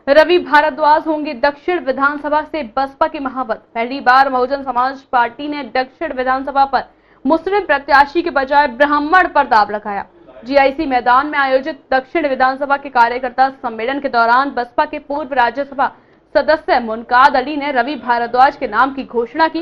रवि भारद्वाज होंगे दक्षिण विधानसभा से बसपा के महावत। पहली बार बहुजन समाज पार्टी ने दक्षिण विधानसभा पर मुस्लिम प्रत्याशी के बजाय ब्राह्मण पर दाव लगाया। जीआईसी मैदान में आयोजित दक्षिण विधानसभा के कार्यकर्ता सम्मेलन के दौरान बसपा के पूर्व राज्यसभा सदस्य मुनकाद अली ने रवि भारद्वाज के नाम की घोषणा की।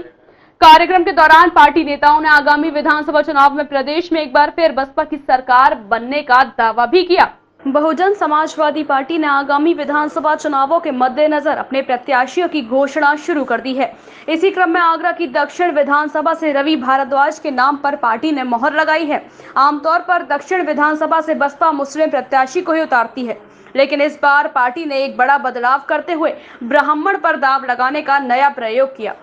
कार्यक्रम के दौरान पार्टी नेताओं ने आगामी विधानसभा चुनाव में प्रदेश में एक बार फिर बसपा की सरकार बनने का दावा भी किया। बहुजन समाजवादी पार्टी ने आगामी विधानसभा चुनावों के मद्देनजर अपने प्रत्याशियों की घोषणा शुरू कर दी है। इसी क्रम में आगरा की दक्षिण विधानसभा से रवि भारद्वाज के नाम पर पार्टी ने मोहर लगाई है। आमतौर पर दक्षिण विधानसभा से बसपा मुस्लिम प्रत्याशी को ही उतारती है, लेकिन इस बार पार्टी ने एक बड़ा बदलाव करते हुए ब्राह्मण पर दाव लगाने का नया प्रयोग किया।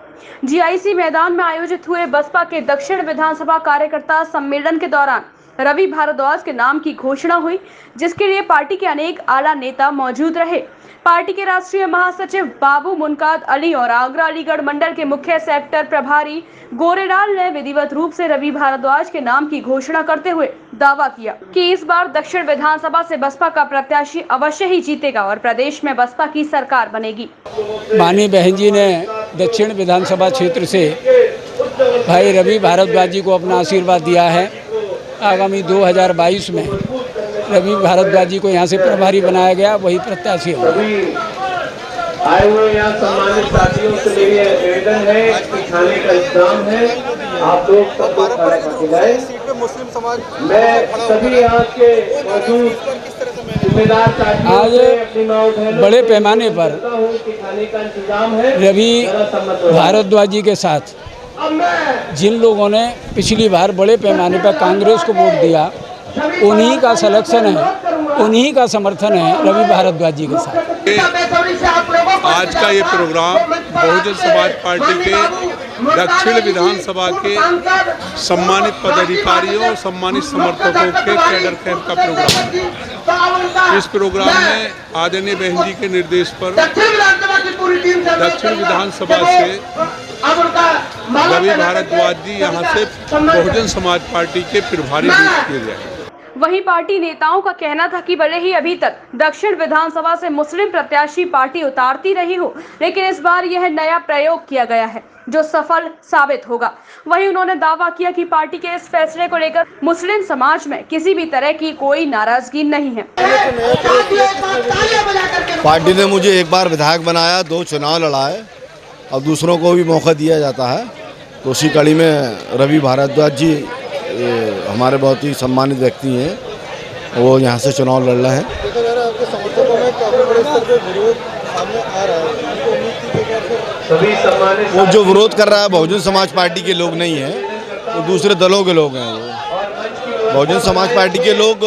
जीआईसी मैदान में आयोजित हुए बसपा के दक्षिण विधानसभा कार्यकर्ता सम्मेलन के दौरान रवि भारद्वाज के नाम की घोषणा हुई, जिसके लिए पार्टी के अनेक आला नेता मौजूद रहे। पार्टी के राष्ट्रीय महासचिव बाबू मुनकाद अली और आगरा अलीगढ़ मंडल के मुख्य सेक्टर प्रभारी गोरेलाल ने विधिवत रूप से रवि भारद्वाज के नाम की घोषणा करते हुए दावा किया कि इस बार दक्षिण विधानसभा से बसपा का प्रत्याशी अवश्य ही जीतेगा और प्रदेश में बसपा की सरकार बनेगी। माननीय बहन जी ने दक्षिण विधानसभा क्षेत्र से भाई रवि भारद्वाज जी को अपना आशीर्वाद दिया है। आगामी 2022 में रवि भारद्वाज जी को यहाँ से प्रभारी बनाया गया, वही प्रत्याशी होगा। आए हुए यहाँ सम्मानित साथियों से मेरी निवेदन है कि खाने का इंतजाम है, आप लोग सबको खाना खा के जाए। मैं सभी यहाँ के मौजूद जिम्मेदार साथियों से अपनी मांग उठाना बड़े पैमाने पर खाने का इंतजाम है। रवि भारद्वाज जी के साथ जिन लोगों ने पिछली बार बड़े पैमाने पर कांग्रेस को वोट दिया, उन्हीं का सिलेक्शन है, उन्हीं का समर्थन है रवि भारद्वाज जी के साथ। आज का ये प्रोग्राम बहुजन समाज पार्टी के दक्षिण विधानसभा के सम्मानित पदाधिकारियों और सम्मानित समर्थकों के कैडर कैंप का प्रोग्राम है। इस प्रोग्राम में आदरणीय बहन जी के निर्देश पर दक्षिण विधानसभा से रवि भारद्वाज जी यहाँ से बहुजन समाज पार्टी के प्रभारी नियुक्त किए गए। वहीं पार्टी नेताओं का कहना था कि भले ही अभी तक दक्षिण विधानसभा से मुस्लिम प्रत्याशी पार्टी उतारती रही हो, लेकिन इस बार यह नया प्रयोग किया गया है जो सफल साबित होगा। वहीं उन्होंने दावा किया कि पार्टी के इस फैसले को लेकर मुस्लिम समाज में किसी भी तरह की कोई नाराजगी नहीं है। पार्टी ने मुझे एक बार विधायक बनाया, 2 चुनाव लड़ाए, अब दूसरों को भी मौका दिया जाता है, तो उसी कड़ी में रवि भारद्वाज जी हमारे बहुत ही सम्मानित व्यक्ति हैं, वो यहाँ से चुनाव लड़ रहे हैं। वो जो विरोध कर रहा है बहुजन समाज पार्टी के लोग नहीं हैं, वो दूसरे दलों के लोग हैं। वो बहुजन समाज पार्टी के लोग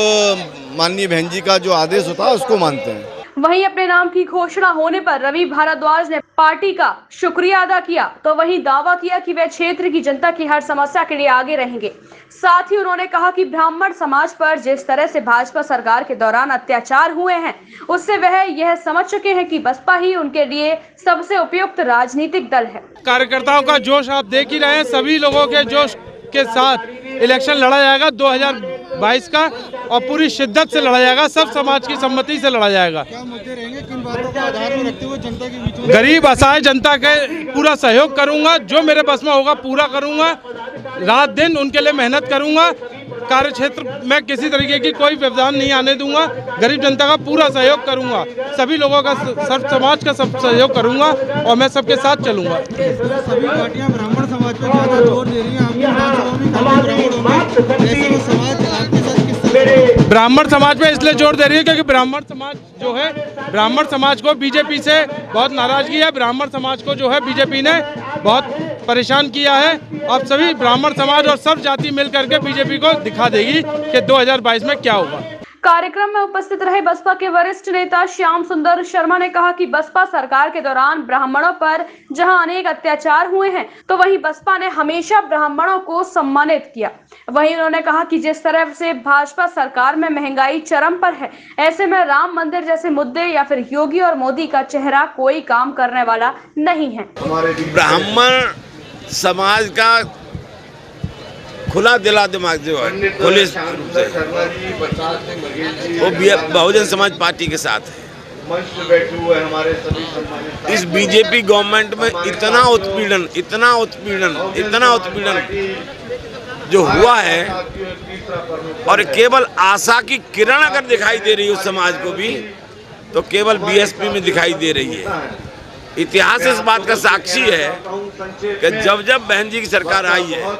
माननीय बहन जी का जो आदेश होता है उसको मानते हैं। वहीं अपने नाम की घोषणा होने पर रवि भारद्वाज ने पार्टी का शुक्रिया अदा किया, तो वहीं दावा किया कि वे क्षेत्र की जनता की हर समस्या के लिए आगे रहेंगे। साथ ही उन्होंने कहा कि ब्राह्मण समाज पर जिस तरह से भाजपा सरकार के दौरान अत्याचार हुए हैं, उससे वह यह समझ चुके हैं कि बसपा ही उनके लिए सबसे उपयुक्त राजनीतिक दल है। कार्यकर्ताओं का जोश आप देख ही रहे हैं, सभी लोगों के जोश के साथ इलेक्शन लड़ा जाएगा 2022 का, और पूरी शिद्दत से लड़ा जाएगा, सब समाज की सम्मति से लड़ा जाएगा। क्या मुद्दे रहेंगे, किन बातों को आधार में रखते हुए जनता के बीच में? गरीब असहाय जनता के पूरा सहयोग करूंगा, जो मेरे बस में होगा पूरा करूंगा, रात दिन उनके लिए मेहनत करूंगा। कार्य क्षेत्र में किसी तरीके की कोई व्यवधान नहीं आने दूंगा, गरीब जनता का पूरा सहयोग करूंगा, सभी लोगों का, सब समाज का सब सहयोग करूंगा और मैं सबके साथ चलूंगा। सभी पार्टियां ब्राह्मण समाज पर ज्यादा जोर दे रही हैं, ब्राह्मण समाज में इसलिए जोर दे रही है क्योंकि ब्राह्मण समाज जो है, ब्राह्मण समाज को बीजेपी से बहुत नाराजगी है। ब्राह्मण समाज को जो है बीजेपी ने बहुत परेशान किया है। अब सभी ब्राह्मण समाज और सब जाति मिल करके बीजेपी को दिखा देगी कि 2022 में क्या होगा। कार्यक्रम में उपस्थित रहे बसपा के वरिष्ठ नेता श्याम सुंदर शर्मा ने कहा कि बसपा सरकार के दौरान ब्राह्मणों पर जहां अनेक अत्याचार हुए हैं, तो वहीं बसपा ने हमेशा ब्राह्मणों को सम्मानित किया। वहीं उन्होंने कहा कि जिस तरह से भाजपा सरकार में महंगाई चरम पर है, ऐसे में राम मंदिर जैसे मुद्दे या फिर योगी और मोदी का चेहरा कोई काम करने वाला नहीं है। ब्राह्मण समाज का खुला दिला दिमाग जो है पुलिस वो बहुजन समाज पार्टी के साथ है। मंच पे बैठे हुए हमारे सभी सम्मानित इस बीजेपी गवर्नमेंट में इतना उत्पीड़न जो हुआ है, और केवल आशा की किरण अगर दिखाई दे रही है उस समाज को भी, तो केवल बीएसपी में दिखाई दे रही है। इतिहास इस बात का साक्षी है कि जब जब बहन जी की सरकार आई है,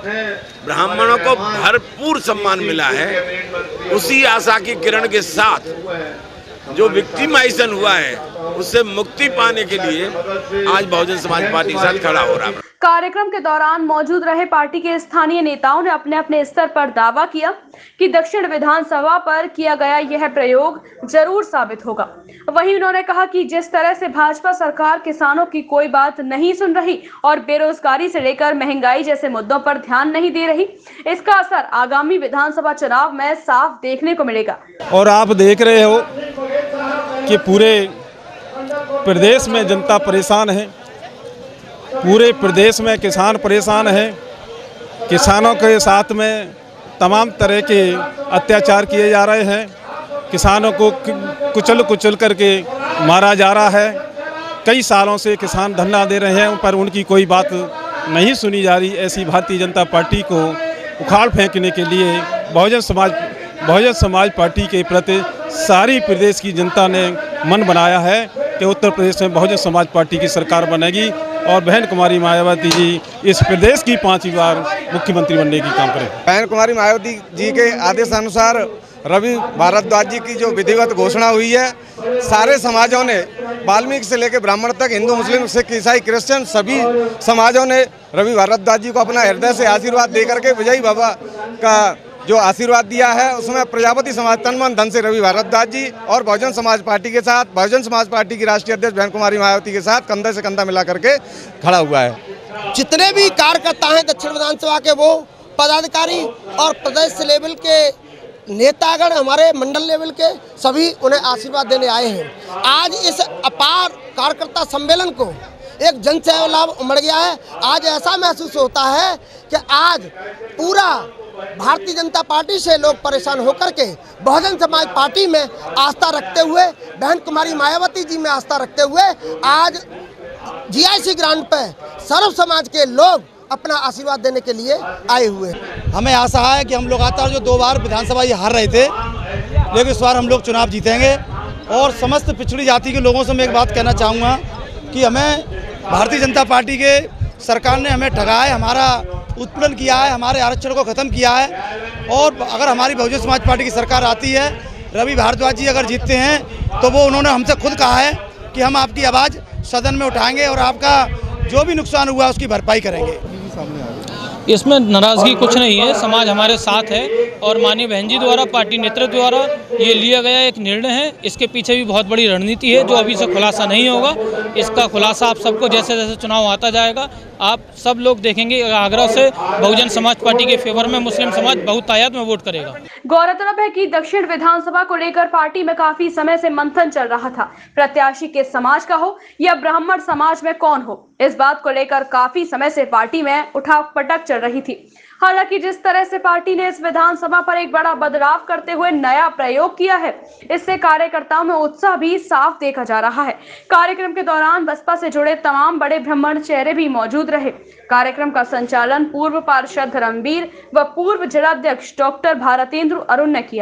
ब्राह्मणों को भरपूर सम्मान मिला है। उसी आशा की किरण के साथ जो विक्टिमाइजेशन हुआ है उससे मुक्ति पाने के लिए आज बहुजन समाज पार्टी के साथ खड़ा हो रहा है। कार्यक्रम के दौरान मौजूद रहे पार्टी के स्थानीय नेताओं ने अपने अपने स्तर पर दावा किया कि दक्षिण विधानसभा पर किया गया यह प्रयोग जरूर साबित होगा। वहीं उन्होंने कहा कि जिस तरह से भाजपा सरकार किसानों की कोई बात नहीं सुन रही और बेरोजगारी से लेकर महंगाई जैसे मुद्दों पर ध्यान नहीं दे रही, इसका असर आगामी विधानसभा चुनाव में साफ देखने को मिलेगा। और आप देख रहे हो कि पूरे प्रदेश में जनता परेशान है, पूरे प्रदेश में किसान परेशान हैं। किसानों के साथ में तमाम तरह के अत्याचार किए जा रहे हैं। किसानों को कुचल करके मारा जा रहा है। कई सालों से किसान धरना दे रहे हैं, पर उनकी कोई बात नहीं सुनी जा रही। ऐसी भारतीय जनता पार्टी को उखाड़ फेंकने के लिए बहुजन समाज पार्टी के प्रति सारी प्रदेश की जनता ने मन बनाया है कि उत्तर प्रदेश में बहुजन समाज पार्टी की सरकार बनेगी और बहन कुमारी मायावती जी इस प्रदेश की 5वीं बार मुख्यमंत्री बनने की काम करें। बहन कुमारी मायावती जी के आदेशानुसार रवि भारद्वाज जी की जो विधिवत घोषणा हुई है, सारे समाजों ने, वाल्मीकि से लेकर ब्राह्मण तक, हिंदू मुस्लिम सिख ईसाई क्रिश्चियन, सभी समाजों ने रवि भारद्वाज जी को अपना हृदय से आशीर्वाद दे करके विजयी बाबा का जो आशीर्वाद दिया है, उसमें प्रजापति समाज तन मन धन से रवि भारद्वाज जी और बहुजन समाज पार्टी के साथ, बहुजन समाज पार्टी की राष्ट्रीय अध्यक्ष बहन कुमारी मायावती के साथ कंधे से कंधा मिला करके खड़ा हुआ है। जितने भी कार्यकर्ता हैं दक्षिण विधानसभा के, वो पदाधिकारी और प्रदेश लेवल के नेतागण, हमारे मंडल लेवल के सभी उन्हें आशीर्वाद देने आए हैं। आज इस अपार कार्यकर्ता सम्मेलन को एक जन लाभ उमड़ गया है। आज ऐसा महसूस होता है कि आज पूरा भारतीय जनता पार्टी से लोग परेशान होकर के बहुजन समाज पार्टी में आस्था रखते हुए, बहन कुमारी मायावती जी में आस्था रखते हुए आज जीआईसी ग्राउंड पे सर्व समाज के लोग अपना आशीर्वाद देने के लिए आए हुए। हमें आशा है कि हम लगातार जो 2 बार विधानसभा ये हार रहे थे, लेकिन इस बार हम लोग चुनाव जीतेंगे। और समस्त पिछड़ी जाति के लोगों से मैं एक बात कहना चाहूँगा कि हमें भारतीय जनता पार्टी के सरकार ने हमें ठगा है, हमारा उत्पीड़न किया है, हमारे आरक्षण को ख़त्म किया है। और अगर हमारी बहुजन समाज पार्टी की सरकार आती है, रवि भारद्वाज जी अगर जीतते हैं, तो वो उन्होंने हमसे खुद कहा है कि हम आपकी आवाज़ सदन में उठाएंगे और आपका जो भी नुकसान हुआ उसकी भरपाई करेंगे। इसमें नाराज़गी कुछ नहीं है, समाज हमारे साथ है और माननीय बहन जी द्वारा, पार्टी नेतृत्व द्वारा ये लिया गया एक निर्णय है। इसके पीछे भी बहुत बड़ी रणनीति है जो अभी से खुलासा नहीं होगा। इसका खुलासा आप सबको जैसे जैसे चुनाव आता जाएगा आप सब लोग देखेंगे। आगरा से बहुजन समाज पार्टी के फेवर में मुस्लिम समाज बहुत तादाद में वोट करेगा। गौरतलब है कि दक्षिण विधानसभा को लेकर पार्टी में काफी समय से मंथन चल रहा था। प्रत्याशी किस समाज का हो या ब्राह्मण समाज में कौन हो, इस बात को लेकर काफी समय से पार्टी में उठापटक चल रही थी। हालांकि जिस तरह से पार्टी ने इस विधानसभा पर एक बड़ा बदलाव करते हुए नया प्रयोग किया है, इससे कार्यकर्ताओं में उत्साह भी साफ देखा जा रहा है। कार्यक्रम के दौरान बसपा से जुड़े तमाम बड़े ब्राह्मण चेहरे भी मौजूद रहे। कार्यक्रम का संचालन पूर्व पार्षद धर्मवीर व पूर्व जिलाध्यक्ष डॉक्टर भारतेंद्र अरुण ने किया।